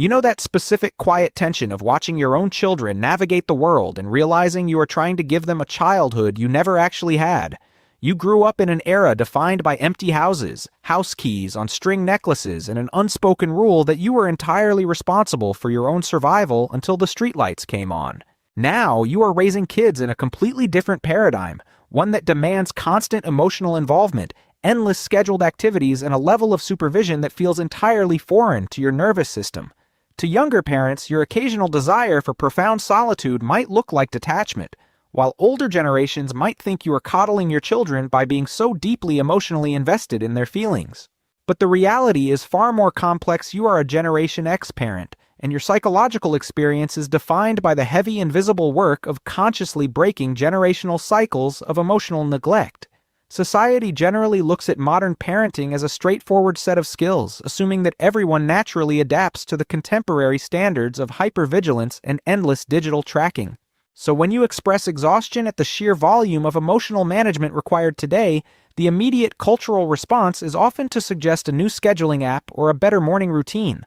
You know that specific quiet tension of watching your own children navigate the world and realizing you are trying to give them a childhood you never actually had. You grew up in an era defined by empty houses, house keys on string necklaces, and an unspoken rule that you were entirely responsible for your own survival until the streetlights came on. Now, you are raising kids in a completely different paradigm, one that demands constant emotional involvement, endless scheduled activities, and a level of supervision that feels entirely foreign to your nervous system. To younger parents, your occasional desire for profound solitude might look like detachment, while older generations might think you are coddling your children by being so deeply emotionally invested in their feelings. But the reality is far more complex. You are a Generation X parent, and your psychological experience is defined by the heavy invisible work of consciously breaking generational cycles of emotional neglect. Society generally looks at modern parenting as a straightforward set of skills, assuming that everyone naturally adapts to the contemporary standards of hypervigilance and endless digital tracking. So when you express exhaustion at the sheer volume of emotional management required today, the immediate cultural response is often to suggest a new scheduling app or a better morning routine.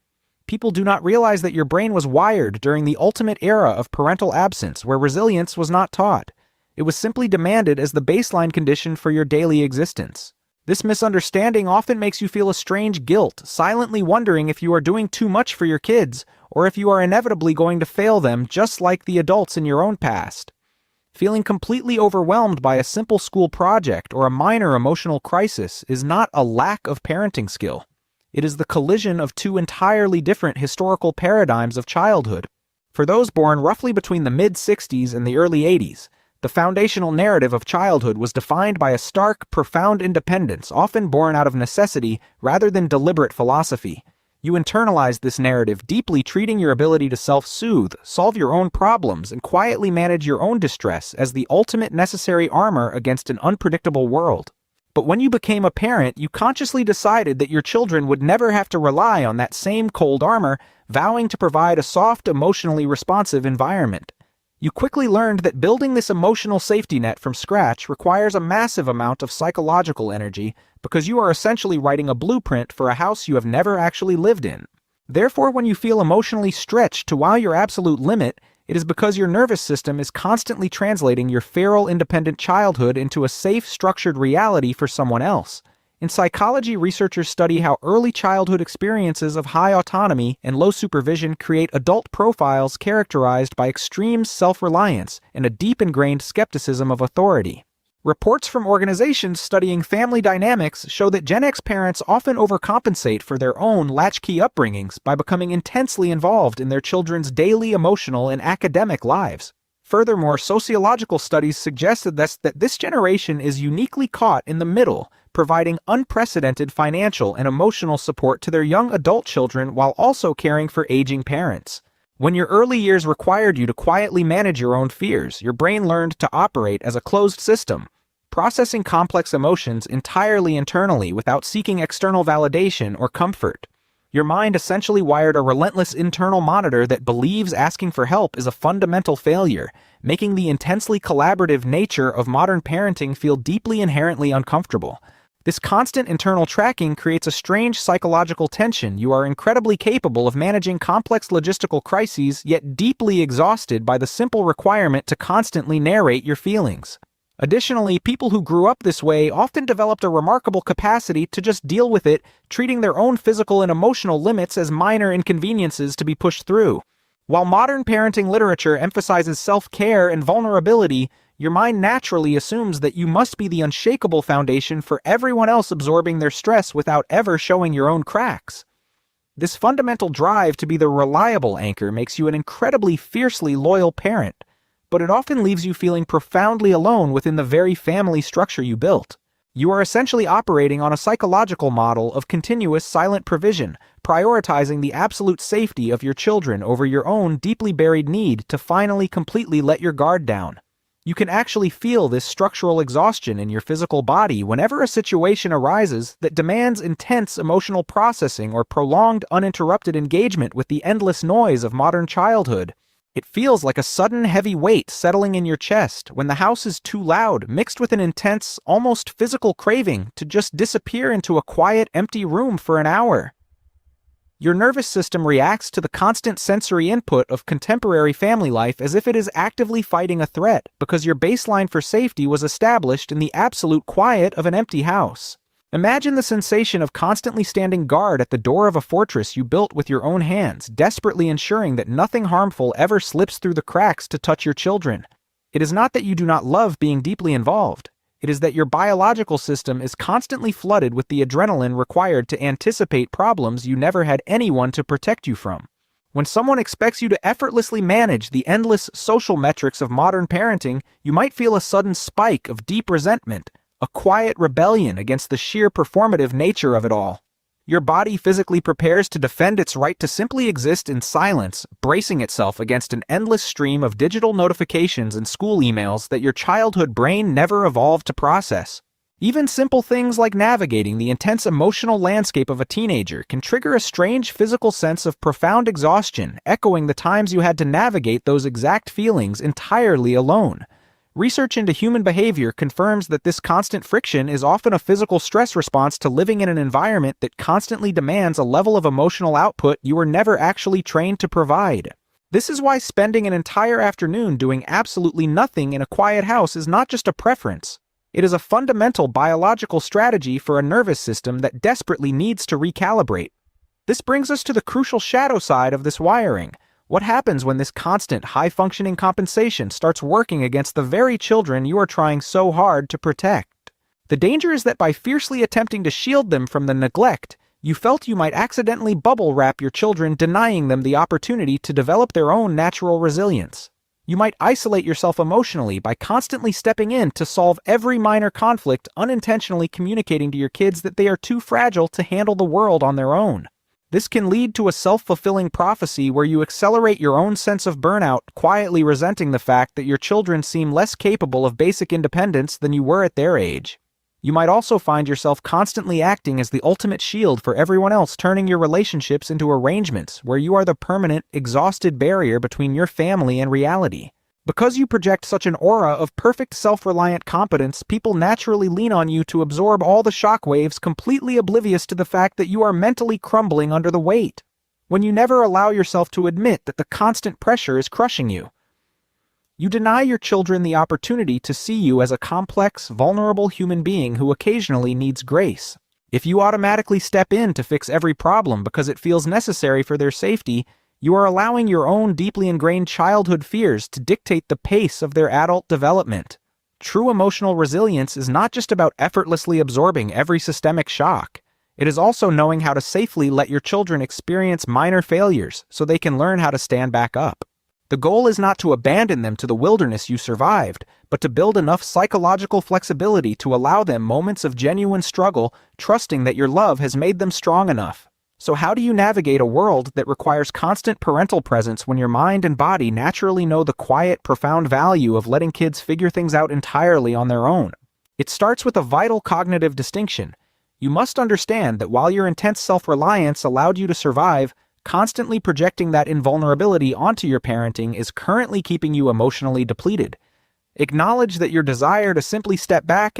People do not realize that your brain was wired during the ultimate era of parental absence, where resilience was not taught. It was simply demanded as the baseline condition for your daily existence. This misunderstanding often makes you feel a strange guilt, silently wondering if you are doing too much for your kids, or if you are inevitably going to fail them just like the adults in your own past. Feeling completely overwhelmed by a simple school project or a minor emotional crisis is not a lack of parenting skill. It is the collision of two entirely different historical paradigms of childhood. For those born roughly between the mid-60s and the early 80s, the foundational narrative of childhood was defined by a stark, profound independence, often born out of necessity rather than deliberate philosophy. You internalized this narrative, deeply treating your ability to self-soothe, solve your own problems, and quietly manage your own distress as the ultimate necessary armor against an unpredictable world. But when you became a parent, you consciously decided that your children would never have to rely on that same cold armor, vowing to provide a soft, emotionally responsive environment. You quickly learned that building this emotional safety net from scratch requires a massive amount of psychological energy because you are essentially writing a blueprint for a house you have never actually lived in. Therefore, when you feel emotionally stretched to your absolute limit, it is because your nervous system is constantly translating your feral independent childhood into a safe, structured reality for someone else. In psychology, researchers study how early childhood experiences of high autonomy and low supervision create adult profiles characterized by extreme self-reliance and a deep ingrained skepticism of authority. Reports from organizations studying family dynamics show that Gen X parents often overcompensate for their own latchkey upbringings by becoming intensely involved in their children's daily emotional and academic lives. Furthermore, sociological studies suggested that this generation is uniquely caught in the middle, providing unprecedented financial and emotional support to their young adult children while also caring for aging parents. When your early years required you to quietly manage your own fears, your brain learned to operate as a closed system, processing complex emotions entirely internally without seeking external validation or comfort. Your mind essentially wired a relentless internal monitor that believes asking for help is a fundamental failure, making the intensely collaborative nature of modern parenting feel deeply inherently uncomfortable. This constant internal tracking creates a strange psychological tension. You are incredibly capable of managing complex logistical crises, yet deeply exhausted by the simple requirement to constantly narrate your feelings. Additionally, people who grew up this way often developed a remarkable capacity to just deal with it, treating their own physical and emotional limits as minor inconveniences to be pushed through. While modern parenting literature emphasizes self-care and vulnerability, your mind naturally assumes that you must be the unshakable foundation for everyone else absorbing their stress without ever showing your own cracks. This fundamental drive to be the reliable anchor makes you an incredibly fiercely loyal parent, but it often leaves you feeling profoundly alone within the very family structure you built. You are essentially operating on a psychological model of continuous silent provision, prioritizing the absolute safety of your children over your own deeply buried need to finally completely let your guard down. You can actually feel this structural exhaustion in your physical body whenever a situation arises that demands intense emotional processing or prolonged uninterrupted engagement with the endless noise of modern childhood. It feels like a sudden heavy weight settling in your chest when the house is too loud, mixed with an intense, almost physical craving to just disappear into a quiet, empty room for an hour. Your nervous system reacts to the constant sensory input of contemporary family life as if it is actively fighting a threat, because your baseline for safety was established in the absolute quiet of an empty house. Imagine the sensation of constantly standing guard at the door of a fortress you built with your own hands, desperately ensuring that nothing harmful ever slips through the cracks to touch your children. It is not that you do not love being deeply involved. It is that your biological system is constantly flooded with the adrenaline required to anticipate problems you never had anyone to protect you from. When someone expects you to effortlessly manage the endless social metrics of modern parenting, you might feel a sudden spike of deep resentment, a quiet rebellion against the sheer performative nature of it all. Your body physically prepares to defend its right to simply exist in silence, bracing itself against an endless stream of digital notifications and school emails that your childhood brain never evolved to process. Even simple things like navigating the intense emotional landscape of a teenager can trigger a strange physical sense of profound exhaustion, echoing the times you had to navigate those exact feelings entirely alone. Research into human behavior confirms that this constant friction is often a physical stress response to living in an environment that constantly demands a level of emotional output you were never actually trained to provide. This is why spending an entire afternoon doing absolutely nothing in a quiet house is not just a preference. It is a fundamental biological strategy for a nervous system that desperately needs to recalibrate. This brings us to the crucial shadow side of this wiring. What happens when this constant, high-functioning compensation starts working against the very children you are trying so hard to protect? The danger is that by fiercely attempting to shield them from the neglect, you felt you might accidentally bubble wrap your children, denying them the opportunity to develop their own natural resilience. You might isolate yourself emotionally by constantly stepping in to solve every minor conflict, unintentionally communicating to your kids that they are too fragile to handle the world on their own. This can lead to a self-fulfilling prophecy where you accelerate your own sense of burnout, quietly resenting the fact that your children seem less capable of basic independence than you were at their age. You might also find yourself constantly acting as the ultimate shield for everyone else, turning your relationships into arrangements where you are the permanent, exhausted barrier between your family and reality. Because you project such an aura of perfect self-reliant competence, people naturally lean on you to absorb all the shockwaves, completely oblivious to the fact that you are mentally crumbling under the weight. When you never allow yourself to admit that the constant pressure is crushing you, you deny your children the opportunity to see you as a complex, vulnerable human being who occasionally needs grace. If you automatically step in to fix every problem because it feels necessary for their safety, you are allowing your own deeply ingrained childhood fears to dictate the pace of their adult development. True emotional resilience is not just about effortlessly absorbing every systemic shock. It is also knowing how to safely let your children experience minor failures so they can learn how to stand back up. The goal is not to abandon them to the wilderness you survived, but to build enough psychological flexibility to allow them moments of genuine struggle, trusting that your love has made them strong enough. So how do you navigate a world that requires constant parental presence when your mind and body naturally know the quiet, profound value of letting kids figure things out entirely on their own? It starts with a vital cognitive distinction. You must understand that while your intense self-reliance allowed you to survive, constantly projecting that invulnerability onto your parenting is currently keeping you emotionally depleted. Acknowledge that your desire to simply step back and